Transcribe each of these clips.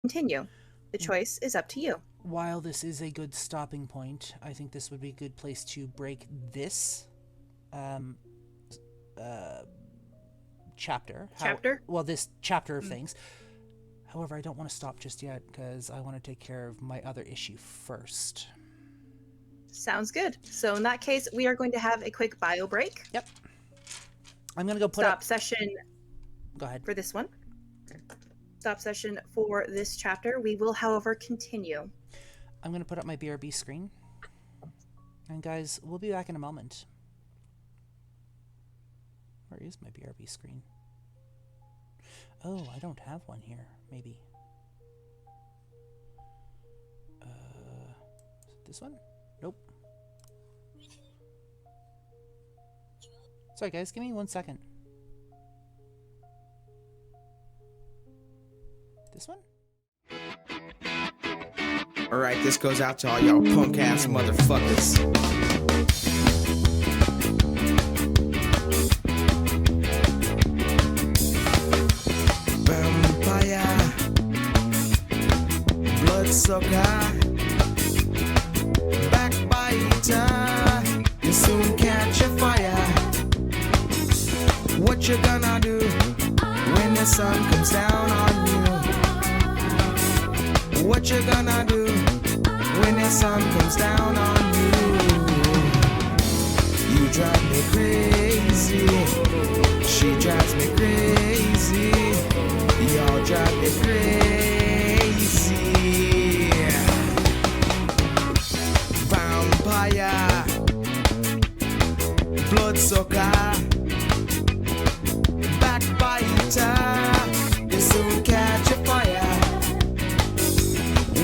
continue. The choice is up to you. While this is a good stopping point, I think this would be a good place to break this um, chapter. Chapter? This chapter of things. However, I don't want to stop just yet because I want to take care of my other issue first. Sounds good. So in that case, we are going to have a quick bio break. Yep. I'm going to go put Stop session. Go ahead. For this one. Stop session for this chapter. We will, however, continue. I'm going to put up my BRB screen. And guys, we'll be back in a moment. Where is my BRB screen? Oh, I don't have one here. Maybe. Is it this one? Nope. Sorry guys, give me 1 second. This one? Alright, this goes out to all y'all punk ass motherfuckers. Vampire, bloodsucker, backbiter, you soon catch a fire. What you gonna do when the sun comes down on you? What you gonna do when the sun comes down on you? You drive me crazy, she drives me crazy, y'all drive me crazy. Vampire, bloodsucker, backbiter, you soon catch a fire.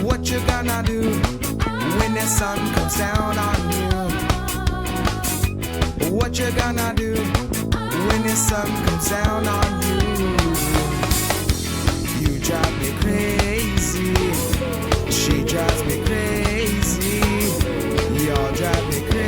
What you gonna do when the sun comes down on you? What you gonna do when the sun comes down on you? You drive me crazy, she drives me crazy, y'all drive me crazy.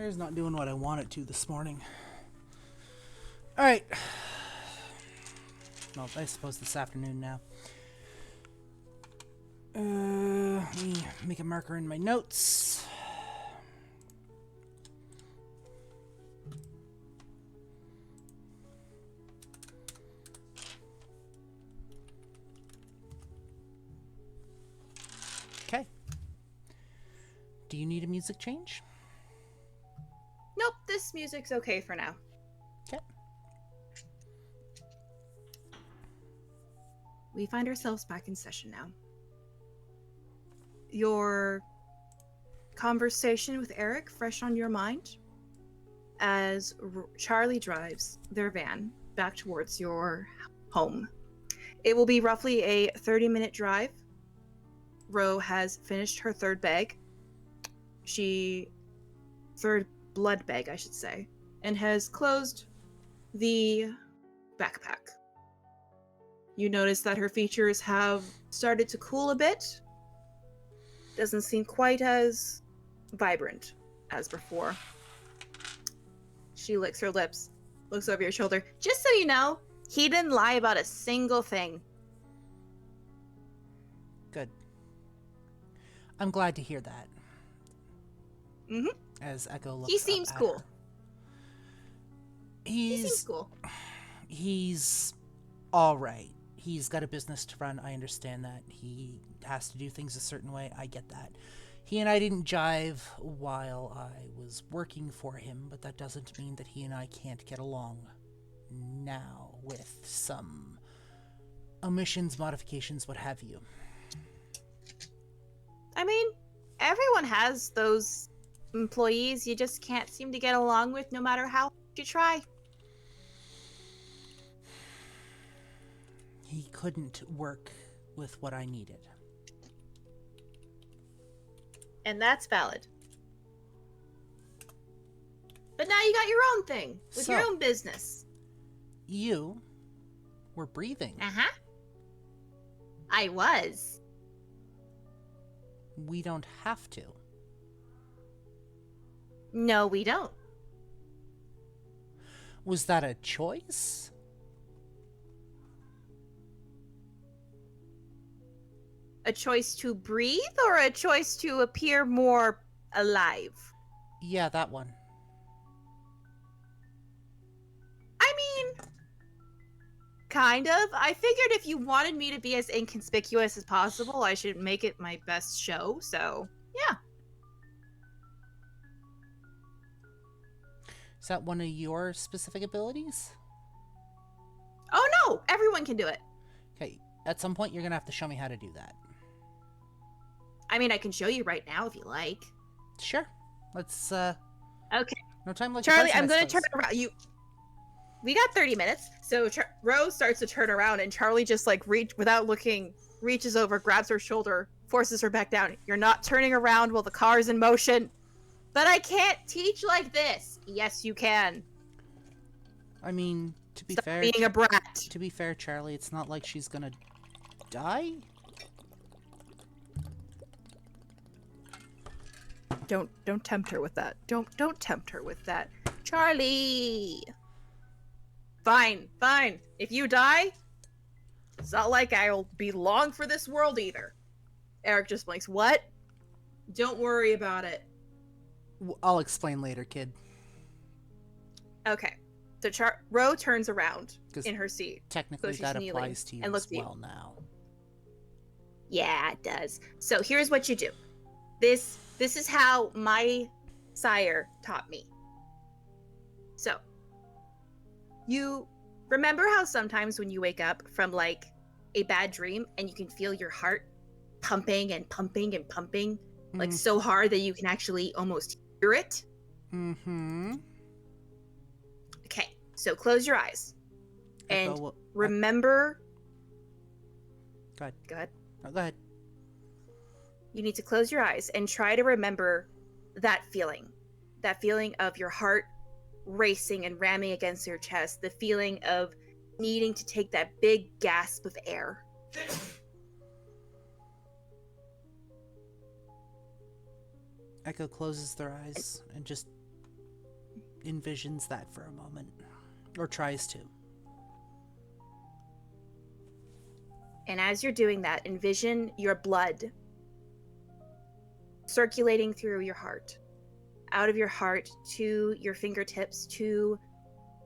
Hair's not doing what I want it to this morning. Alright. Well, I suppose this afternoon now. Let me make a marker in my notes. Okay. Do you need a music change? Nope, this music's okay for now. Okay. We find ourselves back in session now. Your conversation with Eric fresh on your mind as Charlie drives their van back towards your home. It will be roughly a 30-minute drive. Ro has finished her third bag. Third blood bag, I should say, and has closed the backpack. You notice that her features have started to cool a bit. Doesn't seem quite as vibrant as before. She licks her lips, looks over your shoulder. Just so you know, he didn't lie about a single thing. Good. I'm glad to hear that. Mm-hmm. As Echo looks He seems up at cool. her. He seems cool. He's all right. He's got a business to run. I understand that. He has to do things a certain way. I get that. He and I didn't jive while I was working for him, but that doesn't mean that he and I can't get along now with some omissions, modifications, what have you. I mean, everyone has those employees you just can't seem to get along with no matter how you try. He couldn't work with what I needed. And that's valid. But now you got your own thing, with your So- own business. You were breathing. Uh-huh. I was. We don't have to. No, we don't. Was that a choice? A choice to breathe or a choice to appear more alive? Yeah, that one. I mean, kind of. I figured if you wanted me to be as inconspicuous as possible, I should make it my best show, so yeah. Is that one of your specific abilities? Oh no, everyone can do it. Okay, at some point you're gonna have to show me how to do that. I mean, I can show you right now if you like. Sure. Let's, Okay. no time like Charlie, the I'm present, gonna I turn around. We got 30 minutes, so Rose starts to turn around, and Charlie just like without looking, reaches over, grabs her shoulder, forces her back down. You're not turning around while the car's in motion. But I can't teach like this. Yes, you can. I mean, to be Stop fair, being a brat. to be fair, Charlie, it's not like she's gonna die. Don't tempt her with that. Don't tempt her with that. Charlie. Fine. If you die, it's not like I'll be long for this world either. Eric just blinks. What? Don't worry about it. I'll explain later, kid. Okay. So Ro turns around 'Cause in her seat. Technically, she's that kneeling applies to you and looks as at you. well now. Yeah, it does. So here's what you do. This is how my sire taught me. So, you remember how sometimes when you wake up from like a bad dream and you can feel your heart pumping and pumping and pumping, like so hard that you can actually almost hear it? Mm-hmm. Okay, so close your eyes and Echo, remember. Go ahead. Go ahead. No, go ahead. You need to close your eyes and try to remember that feeling of your heart racing and ramming against your chest, the feeling of needing to take that big gasp of air. Echo closes their eyes and just envisions that for a moment. Or tries to. And as you're doing that, envision your blood circulating through your heart, out of your heart to your fingertips, to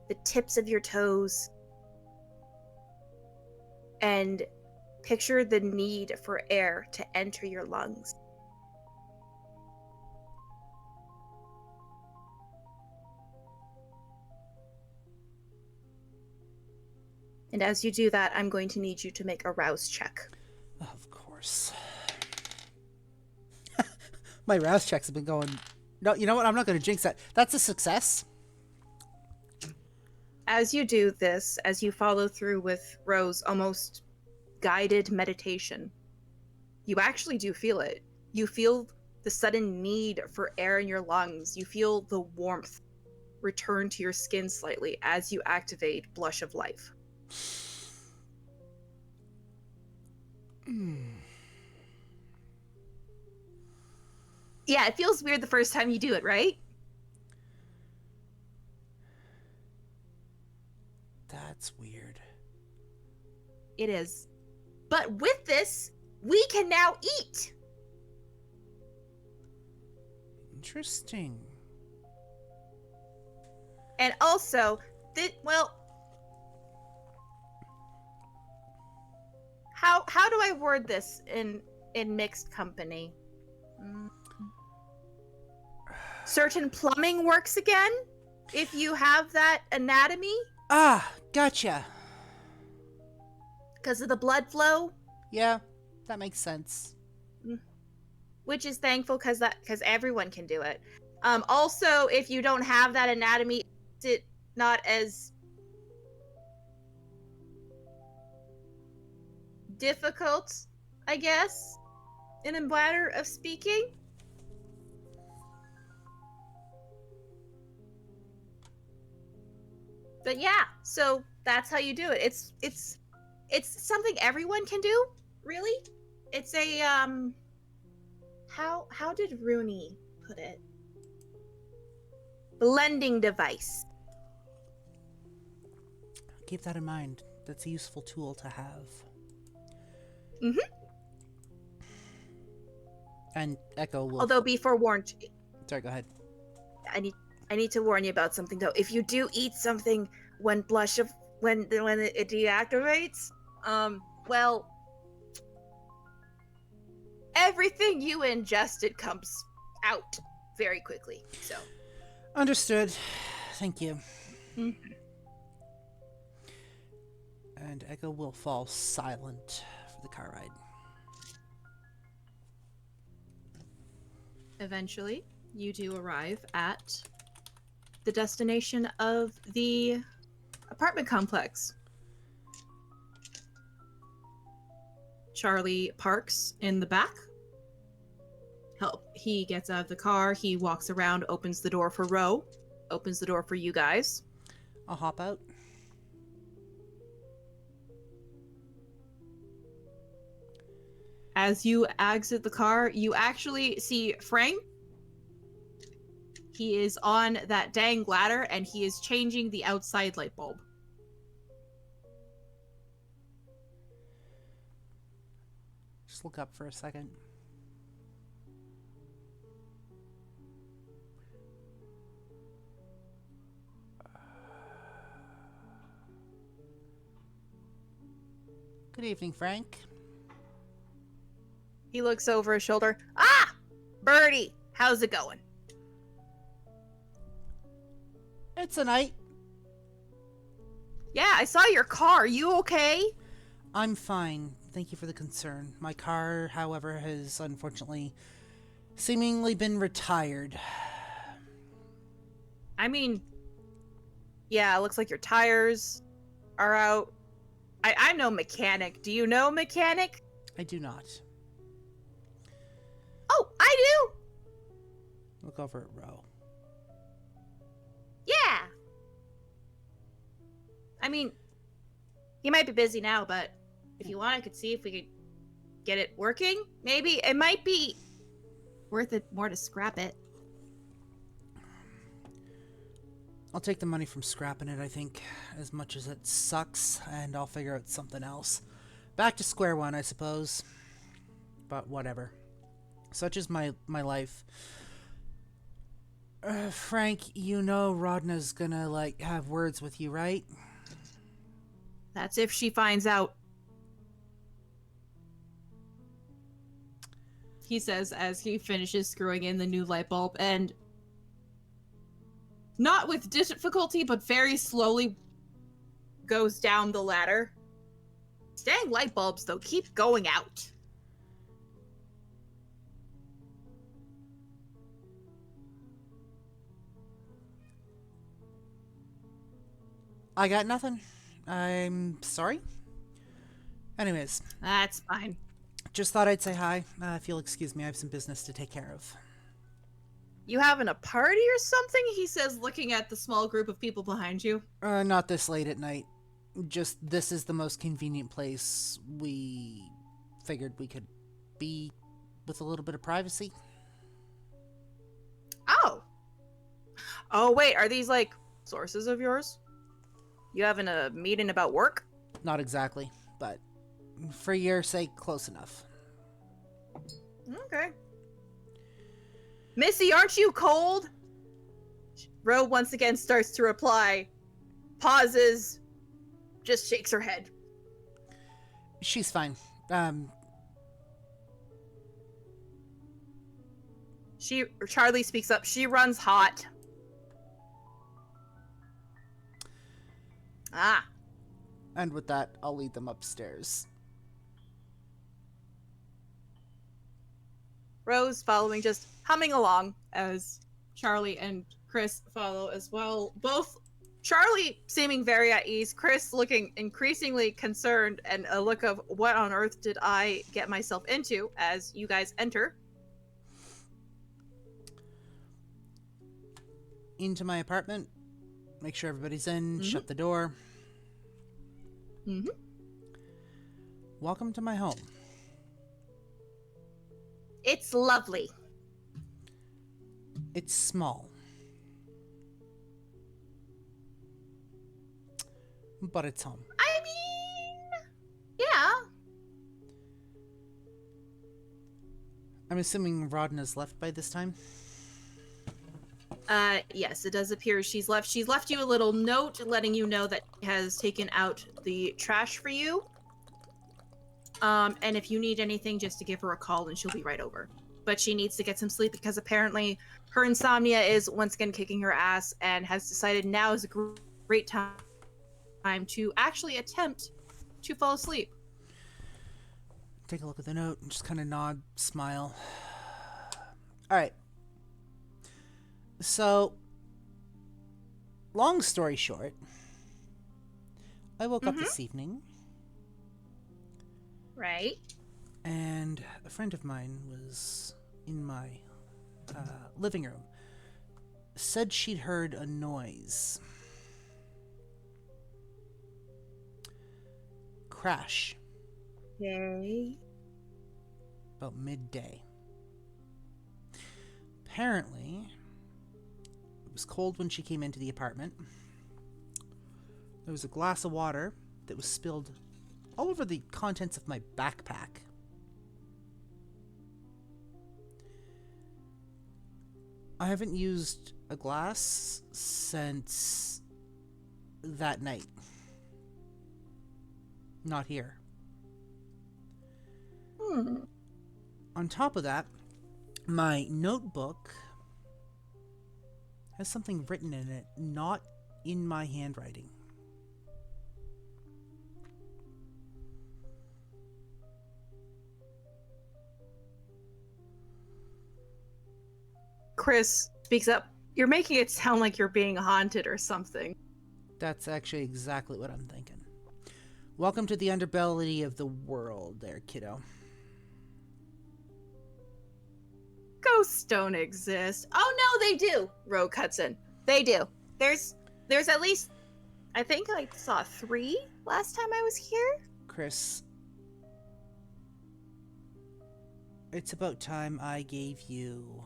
the tips of your toes. And picture the need for air to enter your lungs. And as you do that, I'm going to need you to make a rouse check. Of course. My rouse checks have been going... No, you know what? I'm not going to jinx that. That's a success. As you do this, as you follow through with Rose, almost guided meditation, you actually do feel it. You feel the sudden need for air in your lungs. You feel the warmth return to your skin slightly as you activate Blush of Life. Yeah, it feels weird the first time you do it, right? That's weird. It is. But with this, we can now eat. Interesting. And also, how do I word this in mixed company? Certain plumbing works again if you have that anatomy Ah, gotcha. because of the blood flow, Yeah, that makes sense. which is thankful because everyone can do it. Also, if you don't have that anatomy, it's not as difficult, I guess, in a matter of speaking. But yeah, so that's how you do it. It's something everyone can do, really. It's a how did Rooney put it? Blending device. Keep that in mind. That's a useful tool to have. Mhm. And Echo will... Although be forewarned, Sorry, go ahead. I need to warn you about something though. If you do eat something when it deactivates, well, everything you ingested comes out very quickly. So Understood. Thank you. Mhm. And Echo will fall silent for the car ride. Eventually, you do arrive at the destination of the apartment complex. Charlie parks in the back. He gets out of the car, he walks around, opens the door for Ro, opens the door for you guys. I'll hop out. As you exit the car, you actually see Frank. He is on that dang ladder and he is changing the outside light bulb. Just look up for a second. Good evening, Frank. He looks over his shoulder. Ah! Birdie, how's it going? It's a night. Yeah, I saw your car. You okay? I'm fine. Thank you for the concern. My car, however, has unfortunately seemingly been retired. I mean, yeah, it looks like your tires are out. I'm no mechanic. Do you know a mechanic? I do not. Oh, I do! Look over at Ro. Yeah! I mean, he might be busy now, but if you want, I could see if we could get it working. Maybe it might be worth it more to scrap it. I'll take the money from scrapping it, I think, as much as it sucks, and I'll figure out something else. Back to square one, I suppose. But whatever. Such is my life. Frank, you know Rhodna's gonna, have words with you, right? That's if she finds out. He says as he finishes screwing in the new light bulb, and not with difficulty, but very slowly goes down the ladder. Dang light bulbs, though, keep going out. I got nothing. I'm sorry. Anyways, That's fine. just thought I'd say hi. If you'll excuse me, I have some business to take care of. You having a party or something? He says, looking at the small group of people behind you. Not this late at night. Just this is the most convenient place we figured we could be with a little bit of privacy. Oh. Oh, wait, are these, sources of yours? You having a meeting about work? Not exactly, but for your sake, close enough. Okay. Missy, aren't you cold? Ro once again starts to reply, pauses, just shakes her head. She's fine. Charlie speaks up. She runs hot. Ah. And with that, I'll lead them upstairs. Rose following, just humming along as Charlie and Chris follow as well. Both Charlie seeming very at ease, Chris looking increasingly concerned, and a look of what on earth did I get myself into as you guys enter. Into my apartment. Make sure everybody's in. Shut the door. Mm-hmm. Welcome to my home. It's lovely. It's small. But it's home. I mean, yeah. I'm assuming Rhodna's left by this time? Yes, it does appear she's left. She's left you a little note letting you know that she has taken out the trash for you. And if you need anything, just to give her a call and she'll be right over. But she needs to get some sleep because apparently her insomnia is once again kicking her ass and has decided now is a great time to actually attempt to fall asleep. Take a look at the note and just kind of nod, smile. Alright. So, long story short, I woke up this evening. Right. And a friend of mine was in my living room. Said she'd heard a noise. Crash. Okay. About midday. Apparently, it was cold when she came into the apartment. There was a glass of water that was spilled all over the contents of my backpack. I haven't used a glass since that night. Not here. On top of that, my notebook has something written in it, not in my handwriting. Chris speaks up. You're making it sound like you're being haunted or something. That's actually exactly what I'm thinking. Welcome to the underbelly of the world there, kiddo. Ghosts don't exist. Oh no, they do. Ro cuts in. They do. There's at least, I think I saw 3 last time I was here. Chris, it's about time I gave you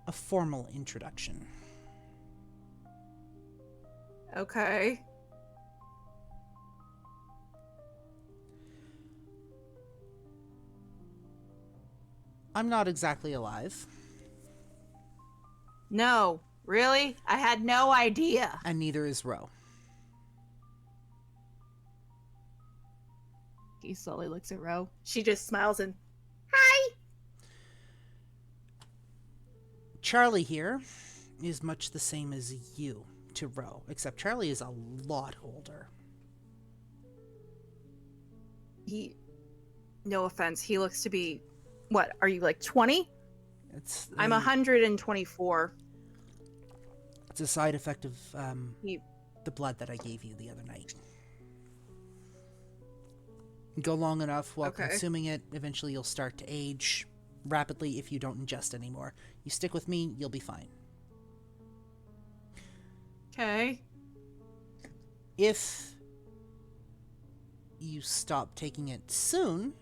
a formal introduction. Okay. I'm not exactly alive, No, really? I had no idea. and neither is Ro. He slowly looks at Ro. She just smiles and, hi! Charlie here is much the same as you to Ro, except Charlie is a lot older. No offense, he looks to be, what, are you like 20? I'm 124. It's a side effect of He- the blood that I gave you the other night. Go long enough while Okay. consuming it, eventually you'll start to age rapidly if you don't ingest anymore. You stick with me, you'll be fine. Okay. If you stop taking it soon,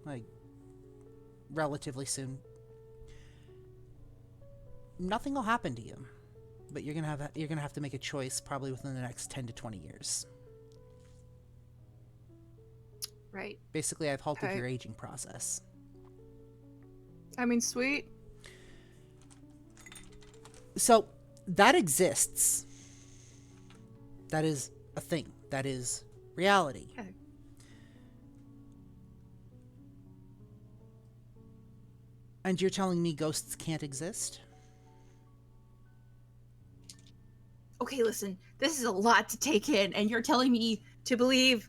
like relatively soon, nothing will happen to you. But you're gonna have to make a choice probably within the next 10 to 20 years. Right. Basically, I've halted Okay. your aging process. I mean, sweet. So, that exists. That is a thing. That is reality. Okay. And you're telling me ghosts can't exist? Okay, listen, this is a lot to take in, and you're telling me to believe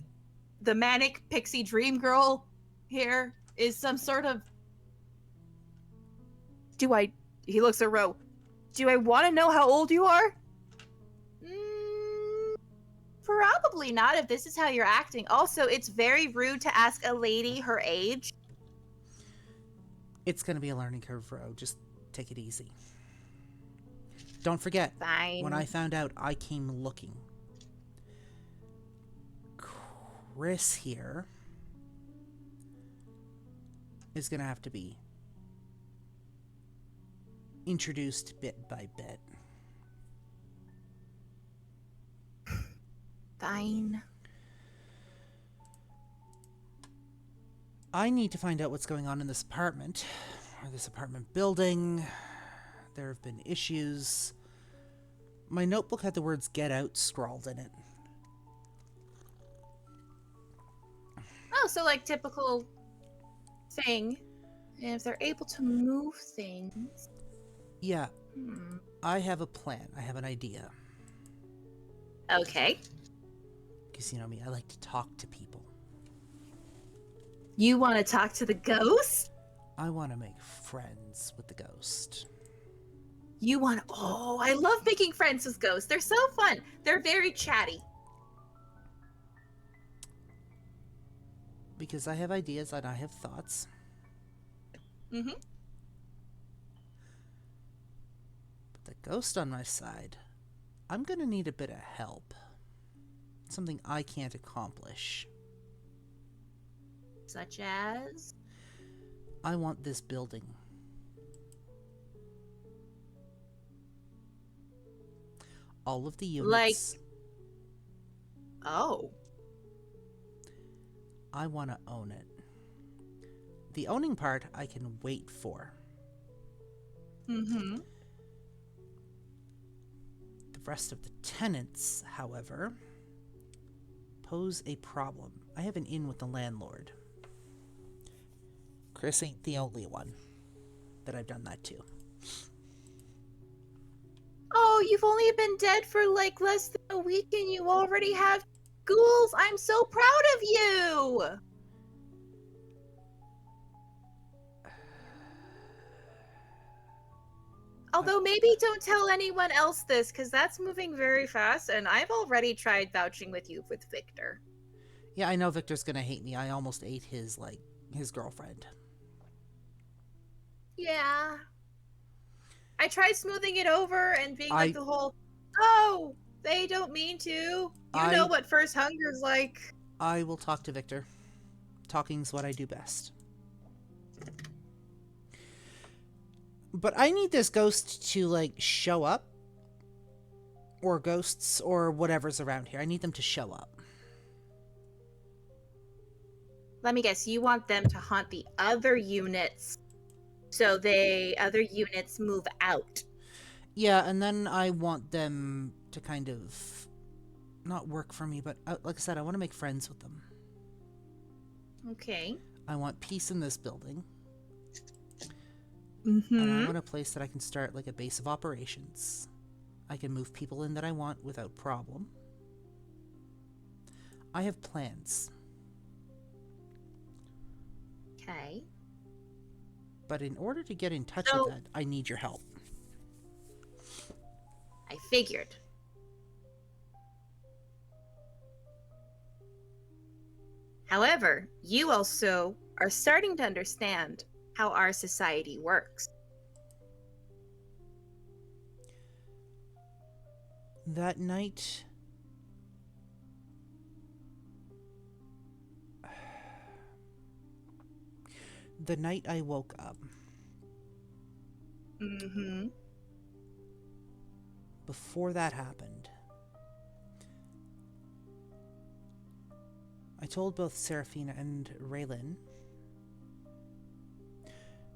the manic pixie dream girl here is some sort of... He looks at Ro. Do I want to know how old you are? Probably not if this is how you're acting. Also, it's very rude to ask a lady her age. It's gonna be a learning curve, Ro. Just take it easy. Don't forget, Fine. when I found out, I came looking. Chris here is gonna have to be introduced bit by bit. Fine. I need to find out what's going on in this apartment, or this apartment building. There have been issues. My notebook had the words "get out" scrawled in it. Oh, so like typical thing. And if they're able to move things... Yeah, I have a plan. I have an idea. Okay. Because you know me, I like to talk to people. You want to talk to the ghost? I want to make friends with the ghost. You want... Oh, I love making friends with ghosts. They're so fun. They're very chatty. Because I have ideas and I have thoughts. Mm-hmm. But the ghost on my side, I'm going to need a bit of help. Something I can't accomplish. Such as? I want this building. All of the units. Oh. I want to own it. The owning part I can wait for. Mm-hmm. The rest of the tenants, however, pose a problem. I have an in with the landlord. Chris ain't the only one that I've done that to. Oh, you've only been dead for like less than a week and you already have ghouls. I'm so proud of you. Although maybe don't tell anyone else this because that's moving very fast and I've already tried vouching with you with Victor. Yeah, I know Victor's gonna hate me. I almost ate his girlfriend. Yeah. I tried smoothing it over and being like I- the whole, oh, they don't mean to. You know what first hunger's like. I will talk to Victor. Talking's what I do best. But I need this ghost to, like, show up. Or ghosts, or whatever's around here. I need them to show up. Let me guess, you want them to haunt the other units so other units move out. Yeah, and then I want them to kind of not work for me, but like I said, I want to make friends with them. Okay. I want peace in this building. Mm-hmm. And I want a place that I can start like a base of operations. I can move people in that I want without problem. I have plans. Okay. But in order to get in touch with that, I need your help. I figured. However, you also are starting to understand how our society works. That night, the night I woke up, Mm-hmm. before that happened, I told both Seraphina and Raylan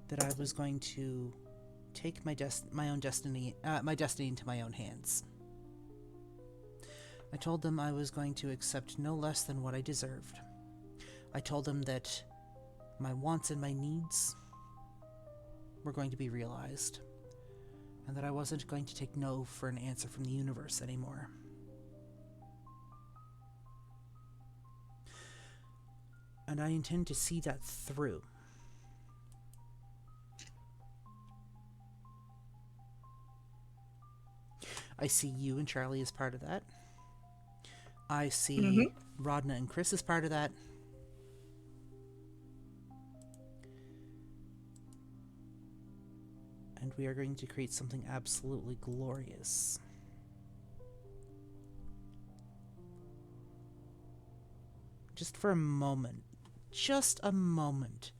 that I was going to take my destiny into my own hands. I told them I was going to accept no less than what I deserved. I told them that my wants and my needs were going to be realized, and that I wasn't going to take no for an answer from the universe anymore. And I intend to see that through. I see you and Charlie as part of that. I see Rhodna and Chris as part of that. And we are going to create something absolutely glorious. Just for a moment. Just a moment.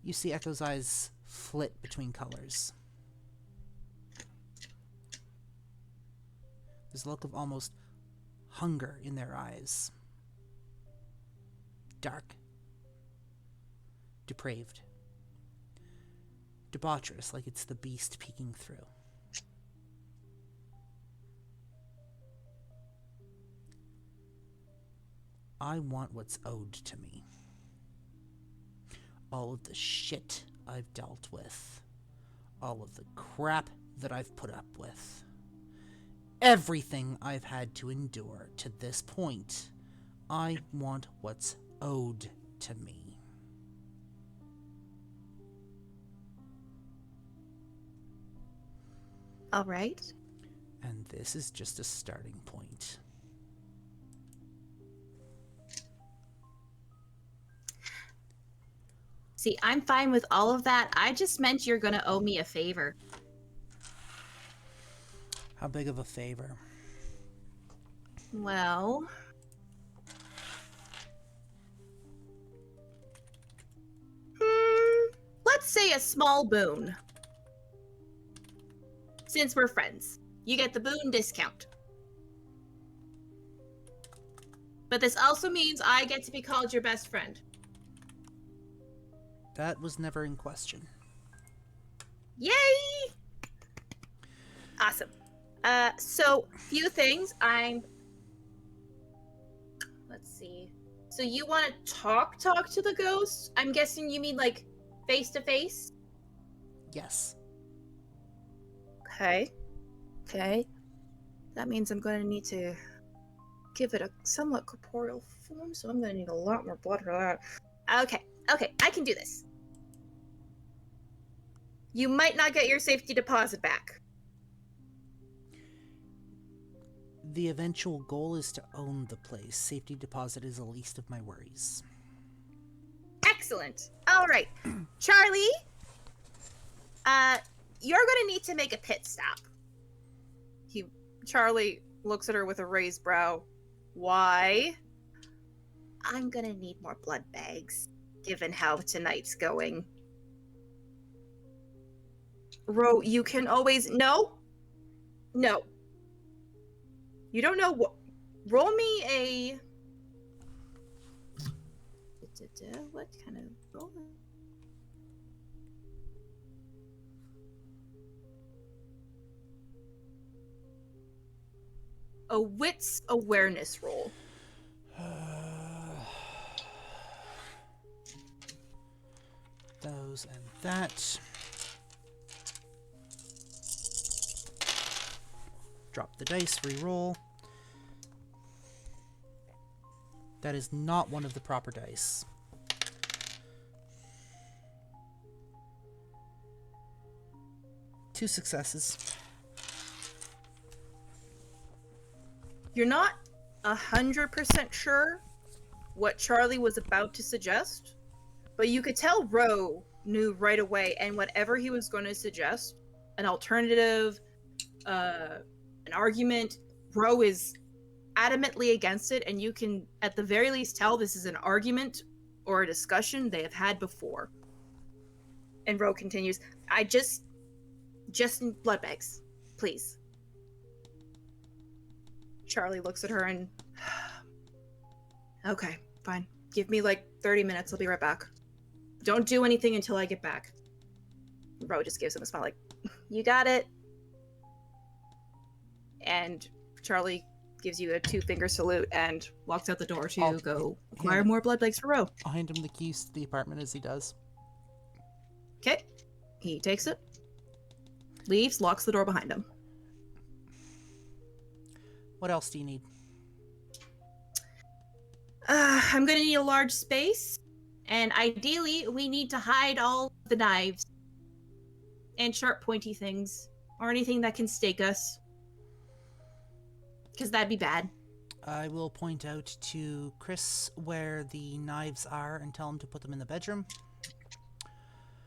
You see Echo's eyes flit between colors. There's a look of almost hunger in their eyes. Dark. Depraved. Debaucherous, like it's the beast peeking through. I want what's owed to me. All of the shit I've dealt with. All of the crap that I've put up with. Everything I've had to endure to this point. I want what's owed to me. All right. And this is just a starting point. See, I'm fine with all of that. I just meant you're going to owe me a favor. How big of a favor? Well, let's say a small boon. Since we're friends, you get the boon discount. But this also means I get to be called your best friend. That was never in question. Yay! Awesome. So few things. Let's see. So you want to talk to the ghost? I'm guessing you mean like face to face? Yes. Okay. That means I'm going to need to give it a somewhat corporeal form, so I'm going to need a lot more blood for that. Okay, I can do this. You might not get your safety deposit back. The eventual goal is to own the place. Safety deposit is the least of my worries. Excellent. All right. Charlie, you're going to need to make a pit stop. Charlie looks at her with a raised brow. Why? I'm going to need more blood bags, given how tonight's going. Ro, you can always... No. No. You don't know what... Roll me a... What kind of roll? A wits awareness roll. Those and that. Drop the dice, re-roll. That is not one of the proper dice. Two successes. You're not 100% sure what Charlie was about to suggest, but you could tell Ro knew right away, and whatever he was going to suggest, an alternative, an argument, Ro is adamantly against it, and you can at the very least tell this is an argument or a discussion they have had before. And Ro continues, I just blood bags, please. Charlie looks at her and... Okay, fine. Give me like 30 minutes, I'll be right back. Don't do anything until I get back. Ro just gives him a smile like, you got it. And Charlie gives you a 2-finger salute and walks out the door to go acquire more blood bags for Ro. I'll hand him the keys to the apartment as he does. Okay. He takes it, leaves, locks the door behind him. What else do you need? I'm gonna need a large space, and ideally we need to hide all the knives and sharp pointy things or anything that can stake us, because that'd be bad. I will point out to Chris where the knives are and tell him to put them in the bedroom.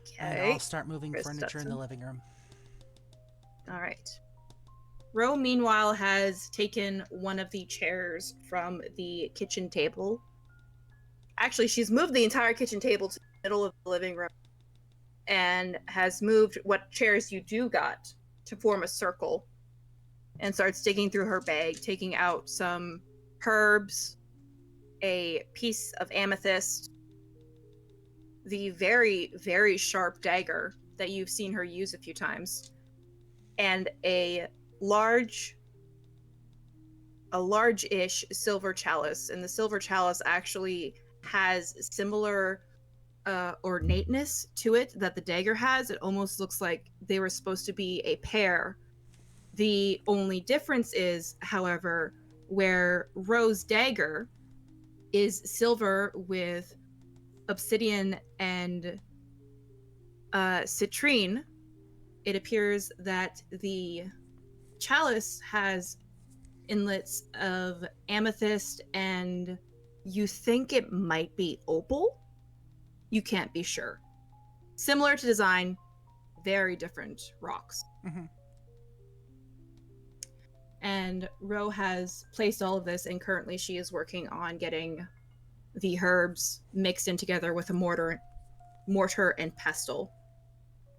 Okay. And I'll start moving Chris furniture in the Stetson. living room. All right. Ro, meanwhile, has taken one of the chairs from the kitchen table. Actually, she's moved the entire kitchen table to the middle of the living room and has moved what chairs you do got to form a circle and starts digging through her bag, taking out some herbs, a piece of amethyst, the very, very sharp dagger that you've seen her use a few times, and a large-ish silver chalice. And the silver chalice actually has similar ornateness to it that the dagger has. It almost looks like they were supposed to be a pair. The only difference is, however, where Ro's dagger is silver with obsidian and citrine, it appears that the chalice has inlets of amethyst, and you think it might be opal. You can't be sure. Similar to design, very different rocks. Mm-hmm. And Ro has placed all of this, and currently she is working on getting the herbs mixed in together with a mortar and pestle,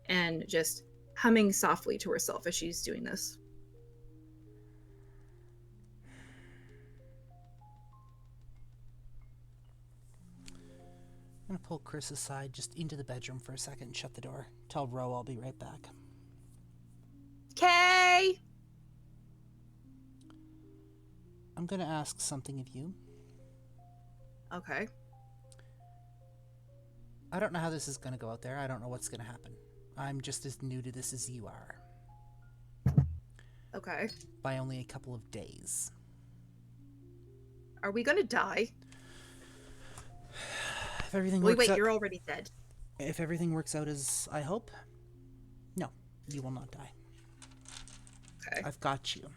and just humming softly to herself as she's doing this. I'm gonna pull Chris aside just into the bedroom for a second and shut the door. Tell Ro I'll be right back. Okay. I'm gonna ask something of you. Okay. I don't know how this is gonna go out there. I don't know what's gonna happen. I'm just as new to this as you are. Okay. By only a couple of days. Are we gonna die? If everything Wait, works out, you're already dead. if everything works out as I hope, no, you will not die. Okay. I've got you.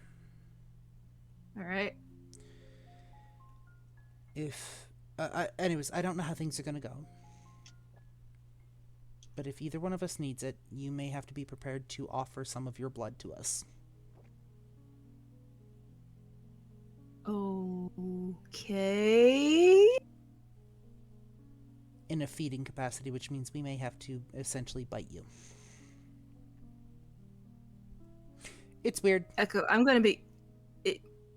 All right. Anyways, I don't know how things are gonna go. But if either one of us needs it, you may have to be prepared to offer some of your blood to us. Okay. In a feeding capacity, which means we may have to essentially bite you. It's weird. Echo, I'm gonna be...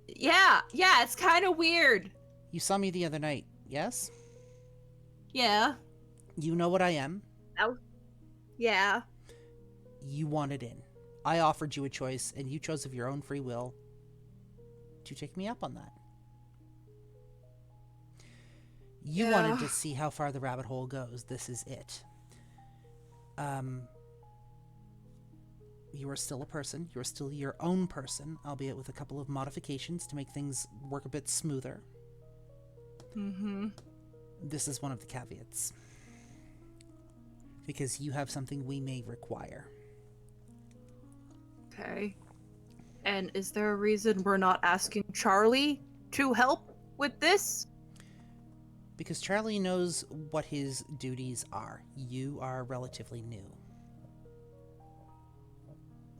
Yeah, it's kind of weird. You saw me the other night, yes? Yeah. You know what I am. Oh. Yeah. You wanted in. I offered you a choice, and you chose of your own free will to take me up on that. You wanted to see how far the rabbit hole goes. This is it. You are still a person. You are still your own person, albeit with a couple of modifications to make things work a bit smoother. Mm-hmm. This is one of the caveats. Because you have something we may require. Okay. And is there a reason we're not asking Charlie to help with this? Because Charlie knows what his duties are. You are relatively new.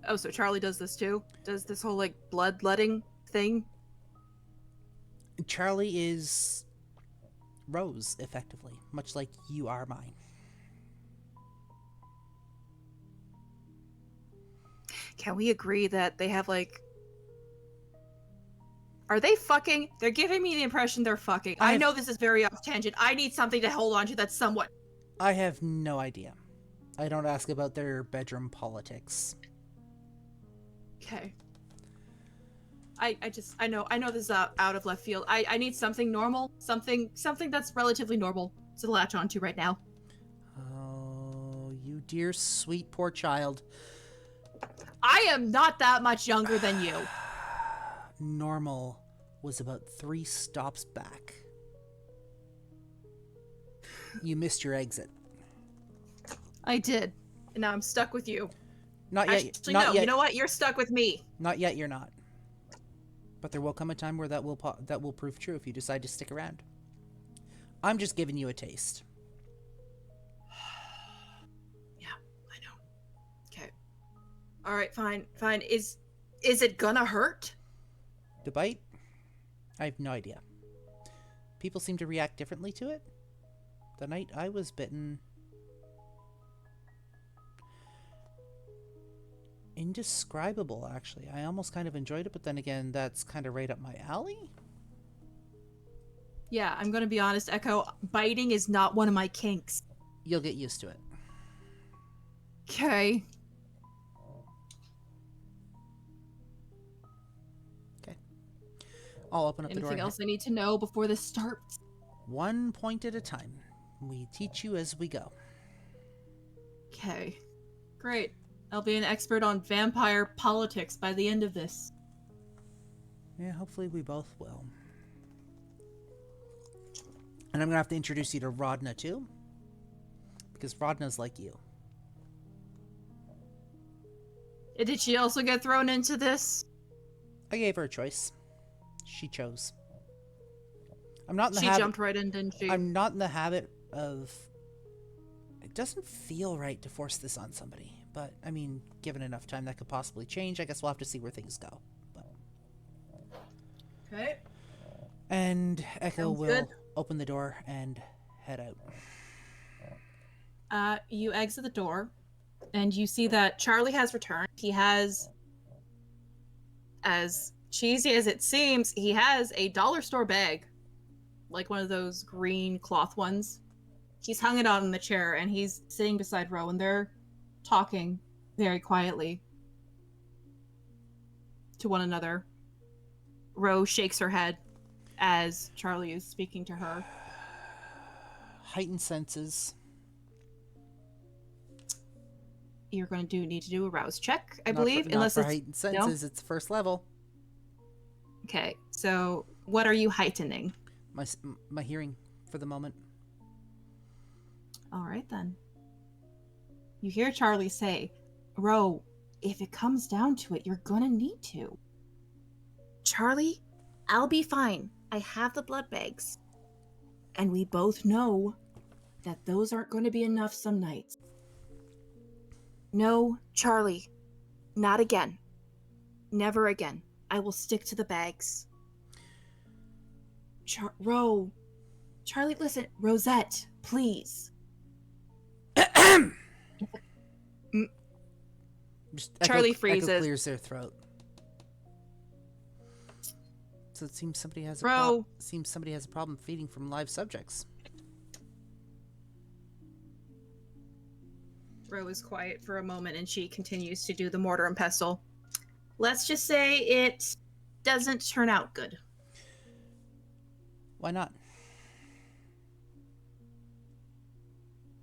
Oh, so Charlie does this too? Does this whole, like, bloodletting thing? Charlie is Rose, effectively. Much like you are mine. Can we agree that they have, like... Are they fucking? They're giving me the impression they're fucking. I know this is very off tangent. I need something to hold on to that's somewhat... I have no idea. I don't ask about their bedroom politics. Okay. I know this is out of left field. I need something normal. Something that's relatively normal to latch onto right now. Oh, you dear sweet poor child. I am not that much younger than you. Normal was about 3 stops back. You missed your exit. I did. And now I'm stuck with you. Not yet. Actually, not no. yet. You know what? You're stuck with me. Not yet, you're not. But there will come a time where that will prove true if you decide to stick around. I'm just giving you a taste. Yeah, I know. Okay. All right, fine. Is it gonna hurt? The bite? I have no idea. People seem to react differently to it. The night I was bitten... indescribable, actually. I almost kind of enjoyed it, but then again, that's kind of right up my alley. Yeah, I'm gonna be honest, Echo. Biting is not one of my kinks. You'll get used to it. Okay. Okay. I'll open up the door. Anything else I need to know before this starts? One point at a time. We teach you as we go. Okay. Great. I'll be an expert on vampire politics by the end of this. Yeah, hopefully we both will. And I'm gonna have to introduce you to Rhodna too. Because Rhodna's like you. Did she also get thrown into this? I gave her a choice. She chose. I'm not in the She habit... jumped right in, didn't she? I'm not in the habit of... It doesn't feel right to force this on somebody. But, I mean, given enough time, that could possibly change. I guess we'll have to see where things go. But... Okay. And Echo Sounds will good. open the door and head out. You exit the door, and you see that Charlie has returned. He has, as cheesy as it seems, he has a dollar store bag. Like one of those green cloth ones. He's hung it on the chair, and he's sitting beside Ro, and they're talking very quietly to one another. Ro shakes her head as Charlie is speaking to her. Heightened senses. You're going to need to do a rouse check, I Not believe, for, unless not for it's heightened senses. It's first level. Okay. So, what are you heightening? My hearing for the moment. All right then. You hear Charlie say, "Ro, if it comes down to it, you're gonna need to." Charlie, I'll be fine. I have the blood bags. And we both know that those aren't going to be enough some nights. No, Charlie. Not again. Never again. I will stick to the bags. Ro. Charlie, listen. Rosette, please. Just Charlie Echo freezes. clears their throat. So it seems somebody has Ro. a problem feeding from live subjects. Ro is quiet for a moment and she continues to do the mortar and pestle. Let's just say it doesn't turn out good. Why not?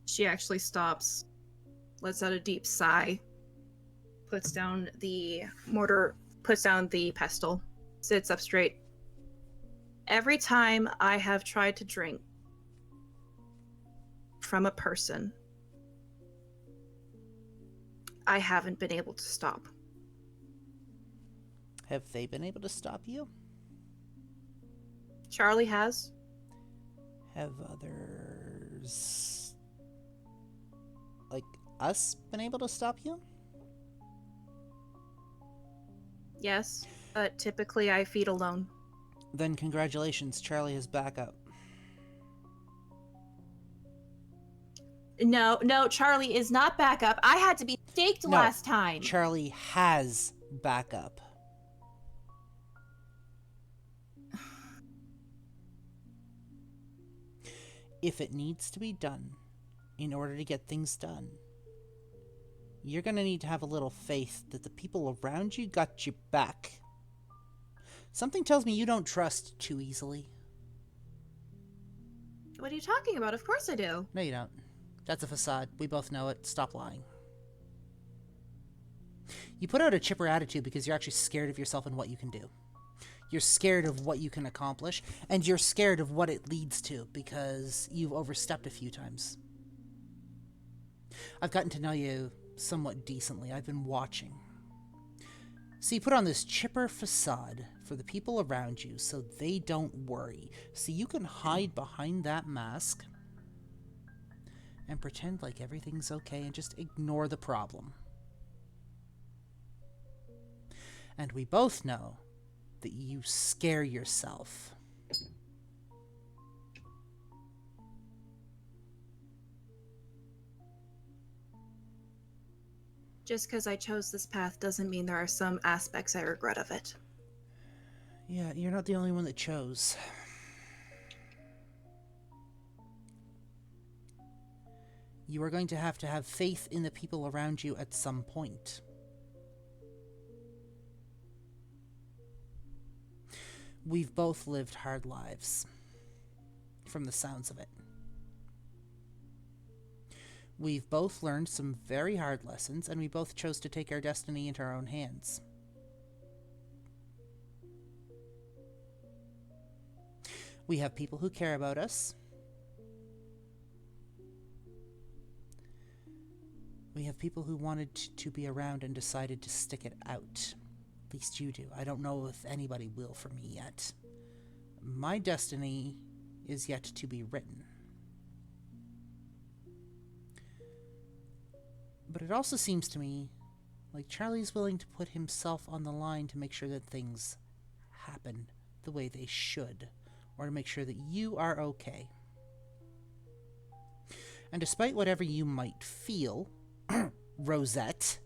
She actually stops, lets out a deep sigh, puts down the mortar, puts down the pestle, sits up straight. Every time I have tried to drink from a person, I haven't been able to stop. Have they been able to stop you? Charlie has. Have others, like us, been able to stop you? Yes, but typically I feed alone. Then congratulations, Charlie has backup. No, Charlie is not backup. I had to be staked No, last time. Charlie has backup. If it needs to be done in order to get things done, you're going to need to have a little faith that the people around you got your back. Something tells me you don't trust too easily. What are you talking about? Of course I do. No, you don't. That's a facade. We both know it. Stop lying. You put out a chipper attitude because you're actually scared of yourself and what you can do. You're scared of what you can accomplish, and you're scared of what it leads to because you've overstepped a few times. I've gotten to know you somewhat decently. I've been watching. So you put on this chipper facade for the people around you so they don't worry. So you can hide behind that mask and pretend like everything's okay and just ignore the problem. And we both know that you scare yourself. Just because I chose this path doesn't mean there are some aspects I regret of it. Yeah, you're not the only one that chose. You are going to have faith in the people around you at some point. We've both lived hard lives, from the sounds of it. We've both learned some very hard lessons, and we both chose to take our destiny into our own hands. We have people who care about us. We have people who wanted to be around and decided to stick it out. At least you do. I don't know if anybody will for me yet. My destiny is yet to be written. But it also seems to me like Charlie's willing to put himself on the line to make sure that things happen the way they should, or to make sure that you are okay. And despite whatever you might feel, Rosette,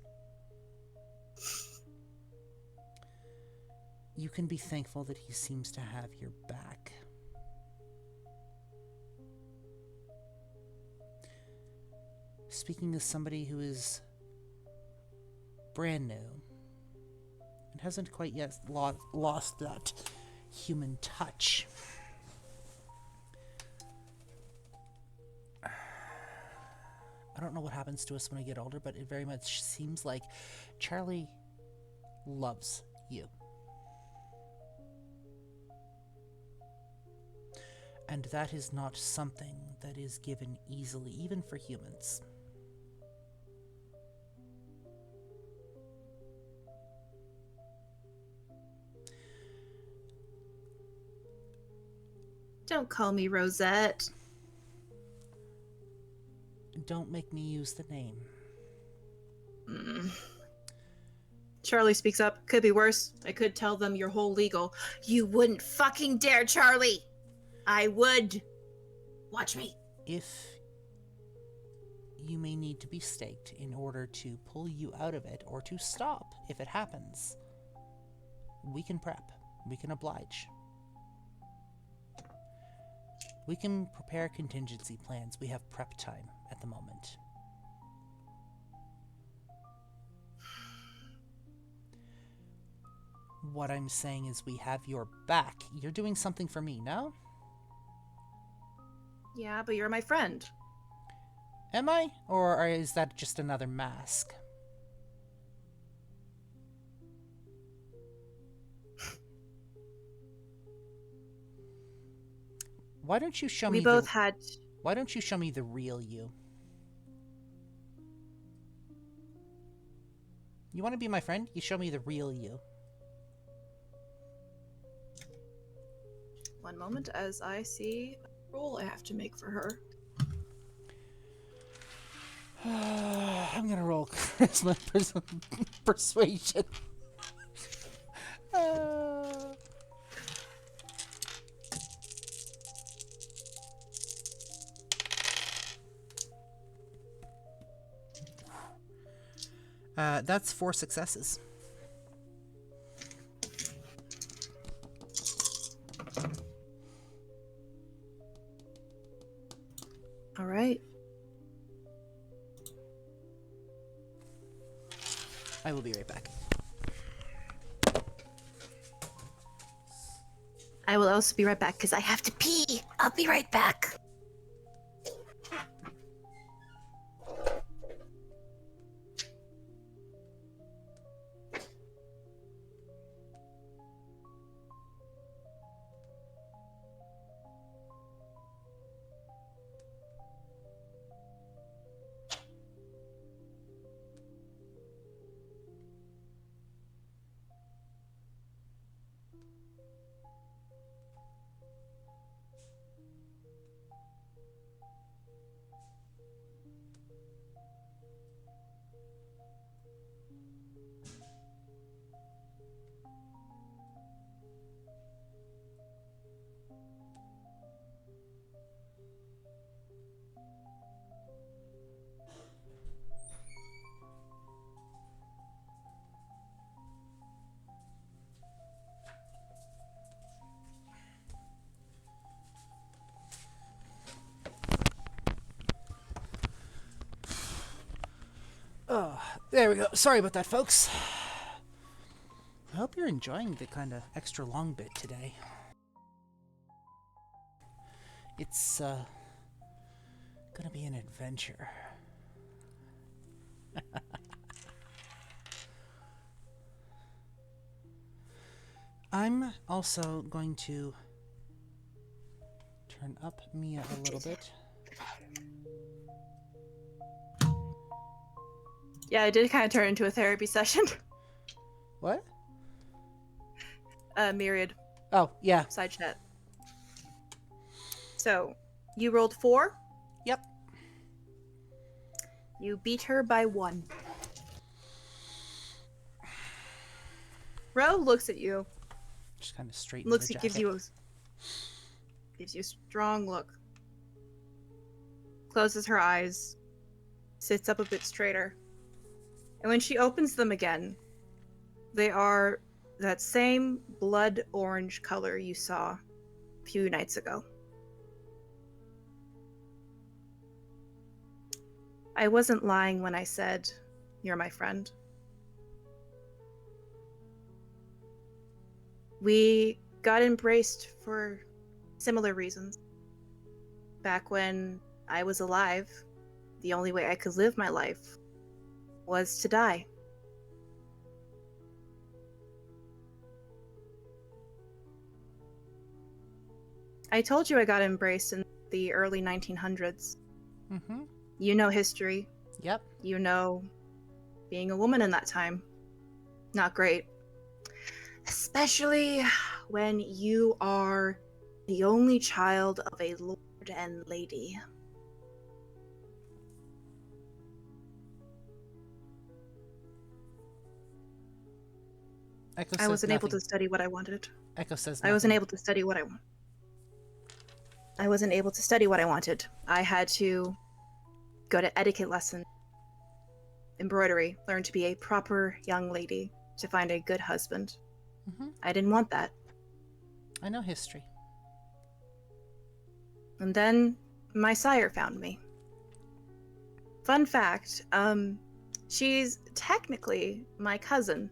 you can be thankful that he seems to have your back. Speaking as somebody who is brand new and hasn't quite yet lost that human touch, I don't know what happens to us when we get older, but it very much seems like Charlie loves you. And that is not something that is given easily, even for humans. Don't call me Rosette. Don't make me use the name. Charlie speaks up. Could be worse. I could tell them your whole legal. You wouldn't fucking dare, Charlie! I would. Watch me. If you may need to be staked in order to pull you out of it or to stop if it happens, we can prep. We can oblige. We can prepare contingency plans. We have prep time at the moment. What I'm saying is we have your back. You're doing something for me, no? Yeah, but you're my friend. Am I? Or is that just another mask? Why don't you show me Why don't you show me the real you? You want to be my friend? You show me the real you. One moment as I see a roll I have to make for her. I'm gonna roll charisma persuasion. That's 4 successes. All right. I will be right back. I will also be right back because I have to pee. I'll be right back. Oh, there we go. Sorry about that, folks. I hope you're enjoying the kind of extra long bit today. It's, gonna be an adventure. I'm also going to turn up Mia a little bit. Yeah, I did kind of turn into a therapy session. What? Myriad. Oh, yeah. Side chat. So, you rolled 4? Yep. You beat her by 1. Ro looks at you. Just kind of straighten the jacket. Gives you a strong look. Closes her eyes. Sits up a bit straighter. And when she opens them again, they are that same blood orange color you saw a few nights ago. I wasn't lying when I said you're my friend. We got embraced for similar reasons. Back when I was alive, the only way I could live my life was to die. I told you I got embraced in the early 1900s. Mm-hmm. You know history. Yep. You know being a woman in that time. Not great. Especially when you are the only child of a lord and lady. Echo I wasn't able nothing. to study what I wanted. Echo says nothing. I wasn't able to study what I wanted. I wasn't able to study what I wanted. I had to go to etiquette lessons, embroidery, learn to be a proper young lady, to find a good husband. Mm-hmm. I didn't want that. I know history. And then my sire found me. Fun fact, she's technically my cousin.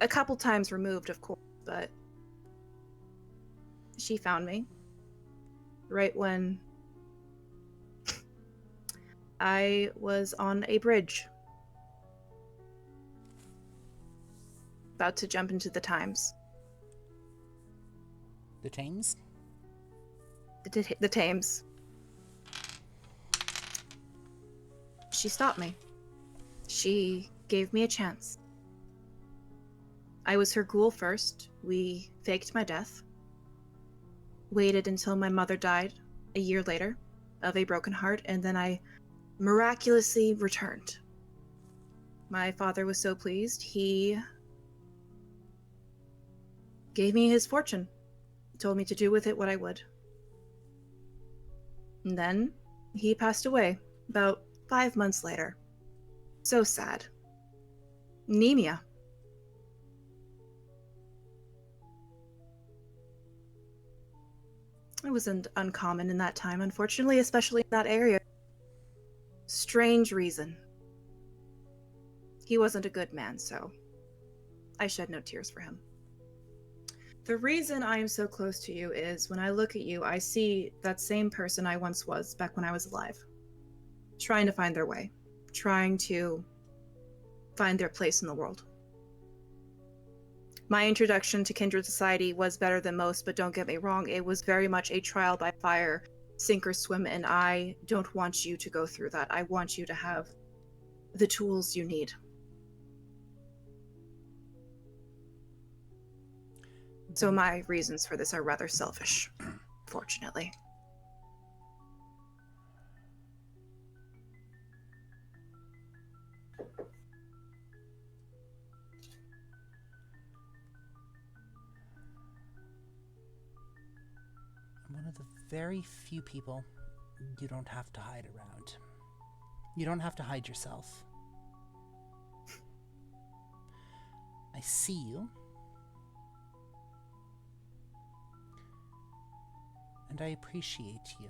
A couple times removed, of course, but she found me right when I was on a bridge, about to jump into the Times. The Thames? The Thames. She stopped me. She gave me a chance. I was her ghoul first. We faked my death. Waited until my mother died a year later of a broken heart, and then I miraculously returned. My father was so pleased, he gave me his fortune. Told me to do with it what I would. And then he passed away about 5 months later. So sad. Anemia. It wasn't uncommon in that time, unfortunately, especially in that area. Strange reason. He wasn't a good man, so I shed no tears for him. The reason I am so close to you is when I look at you, I see that same person I once was back when I was alive. Trying to find their way. Trying to find their place in the world. My introduction to Kindred Society was better than most, but don't get me wrong, it was very much a trial by fire, sink or swim, and I don't want you to go through that. I want you to have the tools you need. So my reasons for this are rather selfish, fortunately. I'm one of the very few people you don't have to hide around. You don't have to hide yourself. I see you. And I appreciate you.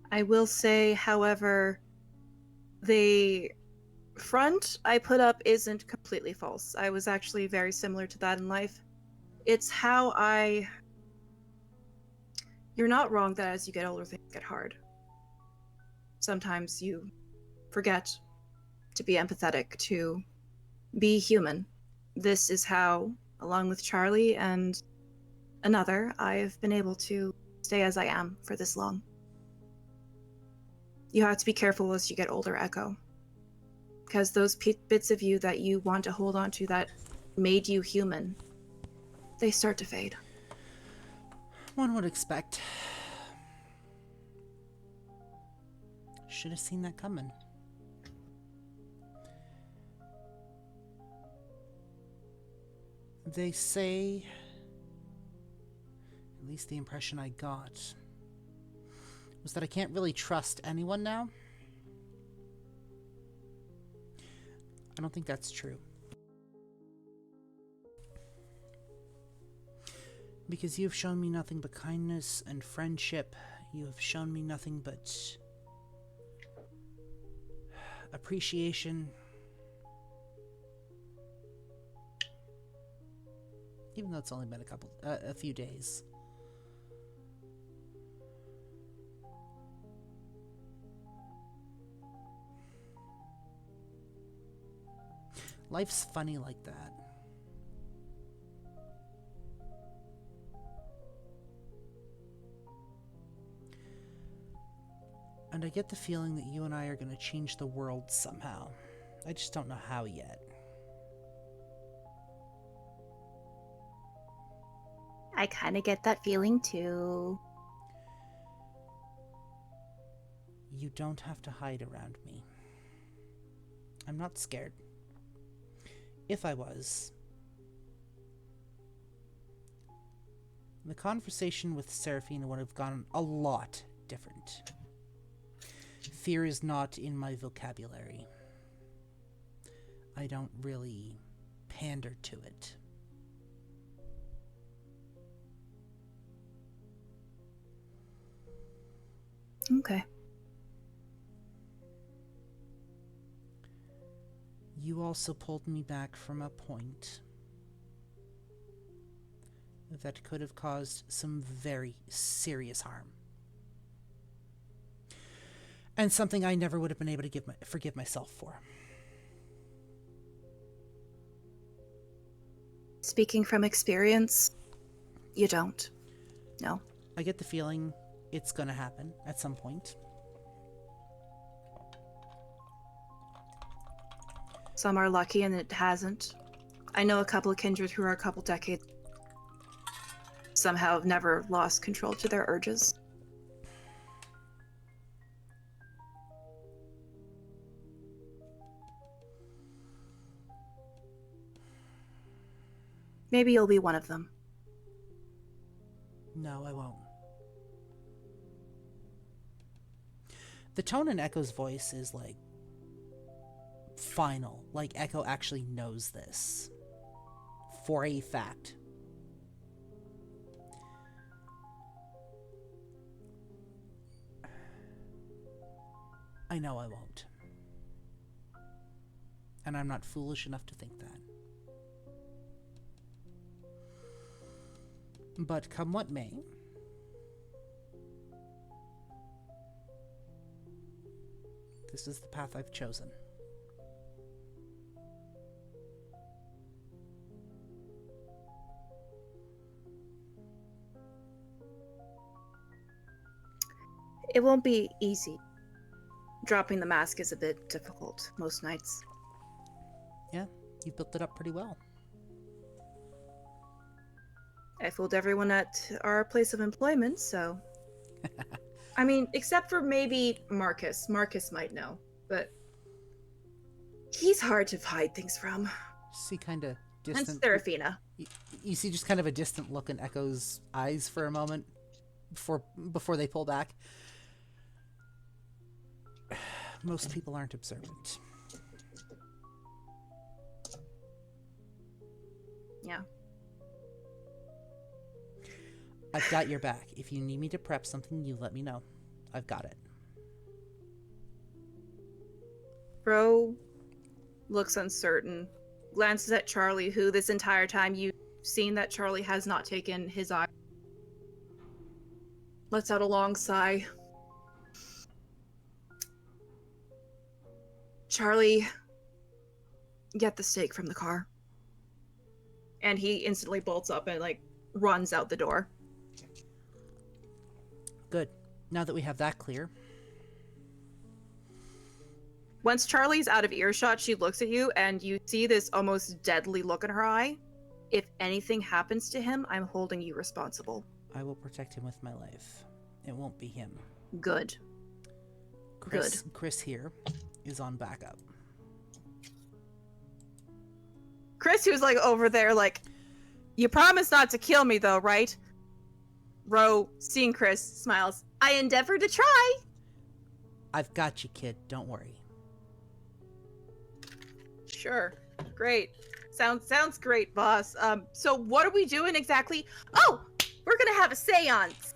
I will say, however, the front I put up isn't completely false. I was actually very similar to that in life. It's how You're not wrong that as you get older, things get hard. Sometimes you forget to be empathetic, to be human. This is how, along with Charlie and another, I've been able to stay as I am for this long. You have to be careful as you get older, Echo. Because those bits of you that you want to hold on to that made you human, they start to fade. One would expect. Should have seen that coming. They say, at least the impression I got, was that I can't really trust anyone now. I don't think that's true. Because you have shown me nothing but kindness and friendship. You have shown me nothing but appreciation. Even though it's only been a few days. Life's funny like that. And I get the feeling that you and I are going to change the world somehow. I just don't know how yet. I kind of get that feeling too. You don't have to hide around me. I'm not scared. If I was, The conversation with Seraphina would have gone a lot different. Fear is not in my vocabulary. I don't really pander to it. Okay. You also pulled me back from a point that could have caused some very serious harm. And something I never would have been able to forgive myself for. Speaking from experience, you don't. No. I get the feeling it's gonna happen at some point. Some are lucky and it hasn't. I know a couple of kindred who are a couple decades somehow have never lost control to their urges. Maybe you'll be one of them. No, I won't. The tone in Echo's voice is like final. Like Echo actually knows this for a fact. I know I won't. And I'm not foolish enough to think that. But come what may, this is the path I've chosen. It won't be easy. Dropping the mask is a bit difficult most nights. Yeah, you built it up pretty well. I fooled everyone at our place of employment, so... I mean, except for maybe Marcus. Marcus might know, but... he's hard to hide things from. See kind of distant... Hence Seraphina. You see just kind of a distant look in Echo's eyes for a moment before they pull back. Most people aren't observant. Yeah. I've got your back. If you need me to prep something, you let me know. I've got it. Bro looks uncertain, glances at Charlie, who this entire time you've seen that Charlie has not taken his eye. Lets out a long sigh. Charlie, get the steak from the car. And he instantly bolts up and, runs out the door. Good. Now that we have that clear. Once Charlie's out of earshot, she looks at you, and you see this almost deadly look in her eye. If anything happens to him, I'm holding you responsible. I will protect him with my life. It won't be him. Good. Chris here is on backup. Chris, who's over there, you promise not to kill me, though, right? Ro, seeing Chris, smiles. I endeavored to try. I've got you, kid. Don't worry. Sure. Great. Sounds great, boss. So what are we doing exactly? Oh, we're gonna have a seance.